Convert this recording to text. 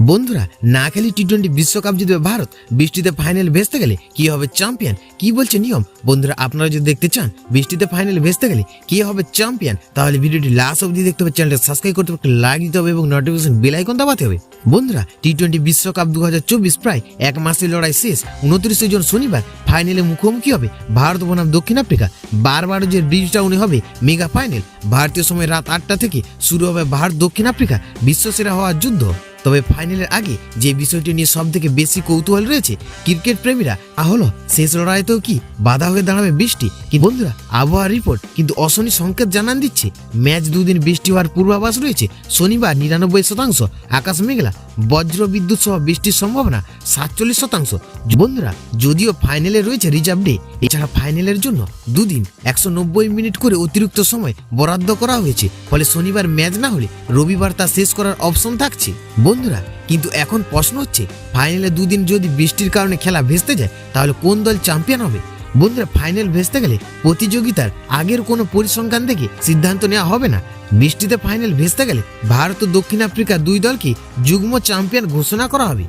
বন্ধুরা, না খেলি টি-20 বিশ্বকাপ জিতবে ভারত, বৃষ্টিতে ফাইনাল ভেস্তে গেলে কি হবে চ্যাম্পিয়ন, কি বলছে নিয়ম? বন্ধুরা, আপনারা যদি দেখতে চান বৃষ্টিতে ফাইনাল ভেস্তে গেলে কি হবে চ্যাম্পিয়ন, তাহলে ভিডিওটি লাস্ট অবধি দেখতে হবে, চ্যানেলটা সাবস্ক্রাইব করতে হবে, লাইক দিতে হবে এবং নোটিফিকেশন বেল আইকন দাবাতে হবে। বন্ধুরা, টি-20 বিশ্বকাপ 2024 প্রায় এক মাসের লড়াই শেষ। 29 জন শনিবার ফাইনালে মুখোমুখি হবে ভারত বনাম দক্ষিণ আফ্রিকা। বারবার যে ব্রিজটাউনে হবে মেগা ফাইনাল। ভারতীয় সময় রাত 8টা থেকে শুরু হবে ভারত দক্ষিণ আফ্রিকা বিশ্বসেরা হওয়ার যুদ্ধ। তবে ফাইনালের আগে যে বিষয়টি নিয়ে সব থেকে বেশি কৌতূহল রয়েছে ক্রিকেট প্রেমীরা, তা হলো শেষ লড়াইতেও কি বাধা হয়ে দাঁড়াবে বৃষ্টি। কি বন্ধুরা, আবহাওয়া রিপোর্ট কিন্তু অশনি সংকেত জানান দিচ্ছে ম্যাচ দুদিন বৃষ্টি হওয়ার পূর্বাভাস রয়েছে। শনিবার 99% আকাশ মেঘলা, বজ্র বিদ্যুৎ সহ বৃষ্টির সম্ভাবনা 47%। বন্ধুরা, যদিও ফাইনালে রয়েছে রিজার্ভ ডে, এছাড়া ফাইনালের জন্য দুদিন 190 মিনিট করে অতিরিক্ত সময় বরাদ্দ করা হয়েছে। ফলে শনিবার ম্যাচ না হলে রবিবার তা শেষ করার অপশন থাকছে। বন্ধুরা, কিন্তু এখন প্রশ্ন হচ্ছে ফাইনালে দুদিন যদি বৃষ্টির কারণে খেলা ভেস্তে যায় তাহলে কোন দল চ্যাম্পিয়ন হবে? বন্ধুরা, ফাইনাল ভেস্তে গেলে প্রতিযোগিতার আগের কোনো পরিসংখ্যান থেকে সিদ্ধান্ত নেওয়া হবে না। বৃষ্টিতে ফাইনাল ভেস্তে গেলে ভারত ও দক্ষিণ আফ্রিকা দুই দলকে যুগ্ম চ্যাম্পিয়ন ঘোষণা করা হবে।